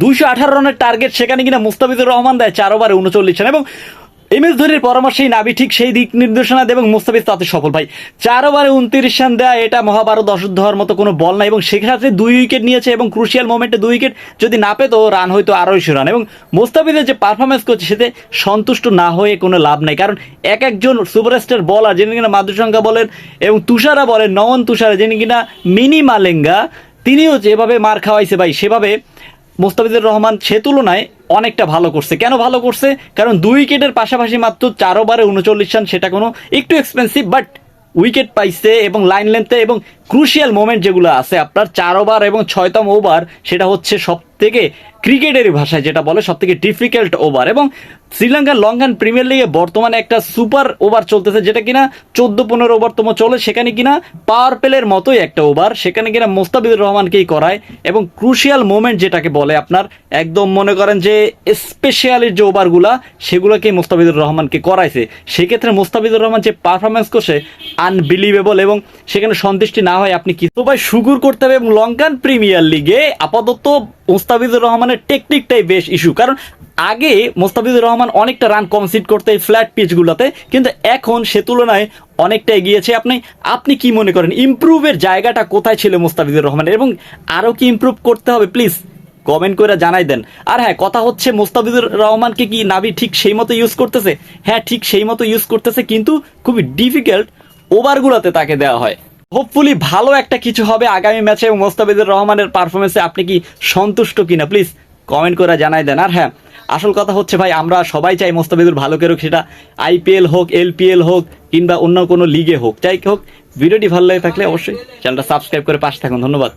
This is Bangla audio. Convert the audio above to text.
218 রানের টার্গেট, সেখানে কিনা মুস্তাফিজুর রহমান দেয় 4 ওভারে 39 রান এবং MS ধোনির পরামর্শেই নাবি ঠিক সেই দিক নির্দেশনা দেয় এবং মুস্তাফিজ তাতে সফল। ভাই 4 ওভারে 29 রান দেয়া এটা মহাভারত অশুদ্ধ হওয়ার মতো কোনো বল না এবং সেক্ষেত্রে 2 উইকেট নিয়েছে এবং ক্রুশিয়াল মোমেন্টে 2 উইকেট যদি না পেতো রান হয়তো 250 রান এবং মুস্তাফিজের যে পারফরমেন্স করছে সেতে সন্তুষ্ট না হয়ে কোনো লাভ নাই, কারণ এক একজন সুপারস্টার বলার যিনি কিনা মাধুসংখ্যা বলেন এবং তুষারা বলেন, নয়ন তুষারা যিনি কিনা মিনি মালেঙ্গা, তিনিও যেভাবে মার খাওয়াইছে ভাই সেভাবে মুস্তাফিজুর রহমান সে তুলনায় অনেকটা ভালো করছে। কেন ভালো করছে? কারণ 2 উইকেটের পাশাপাশি মাত্র 4 ওভারে 39 রান, সেটা কোনো একটু এক্সপেন্সিভ, বাট উইকেট পাইছে এবং লাইন লেন্থে এবং ক্রুশিয়াল মোমেন্ট যেগুলো আছে আপনার 4 ওভার এবং 6তম ওভার, সেটা হচ্ছে সব থেকে ক্রিকেটের ভাষায় যেটা বলে সব থেকে ডিফিকাল্ট ওভার। এবং শ্রীলঙ্কার লঙ্কান প্রিমিয়ার লিগে বর্তমানে একটা সুপার ওভার চলতেছে যেটা কিনা 14-15 ওভারতম চলে, সেখানে কিনা পাওয়ার প্লের মতোই একটা ওভার, সেখানে কিনা মুস্তাফিজুর রহমানকেই করায় এবং ক্রুশিয়াল মোমেন্ট যেটাকে বলে আপনার একদম মনে করেন যে স্পেশালের যে ওভারগুলা সেগুলোকে মুস্তাফিজুর রহমানকে করাইছে। সেক্ষেত্রে মুস্তাফিজুর রহমান যে পারফরমেন্স করছে আনবিলিভেবল এবং সেখানে সন্তুষ্টি না হয় আপনি কি তো ভাই শুকুর করতে হবে। এবং লঙ্কান প্রিমিয়ার লিগে আপাতত মুস্তাফিজুর রহমানের টেকনিকটাই বেশ ইস্যু, কারণ আগে মুস্তাফিজুর রহমান অনেকটা রান কনসিড করতে এই ফ্ল্যাট পিচগুলোতে, কিন্তু এখন সে তুলনায় অনেকটা এগিয়েছে। আপনি কি মনে করেন ইমপ্রুভের জায়গাটা কোথায় ছিল মুস্তাফিজুর রহমানের এবং আরও কি ইমপ্রুভ করতে হবে? প্লিজ কমেন্ট করে জানাই দেন। আর হ্যাঁ, কথা হচ্ছে মুস্তাফিজুর রহমানকে কি নাবি ঠিক সেই মতো ইউজ করতেছে? হ্যাঁ, ঠিক সেই মতো ইউজ করতেছে, কিন্তু খুবই ডিফিকাল্ট ওভারগুলোতে তাকে দেওয়া হয়। হোপফুলি ভালো একটা কিছু হবে আগামী ম্যাচে এবং মুস্তাফিজুর রহমানের পারফরমেন্সে আপনি কি সন্তুষ্ট কিনা প্লিজ কমেন্ট করে জানাই দেন। আর হ্যাঁ, আসল কথা হচ্ছে ভাই আমরা সবাই চাই মুস্তাফিজুর ভালো করুক, সেটা IPL হোক, LPL হোক কিংবা অন্য কোনো লিগে হোক, যাই হোক। ভিডিওটি ভালো লাগে থাকলে অবশ্যই চ্যানেলটা সাবস্ক্রাইব করে পাশে থাকুন। ধন্যবাদ।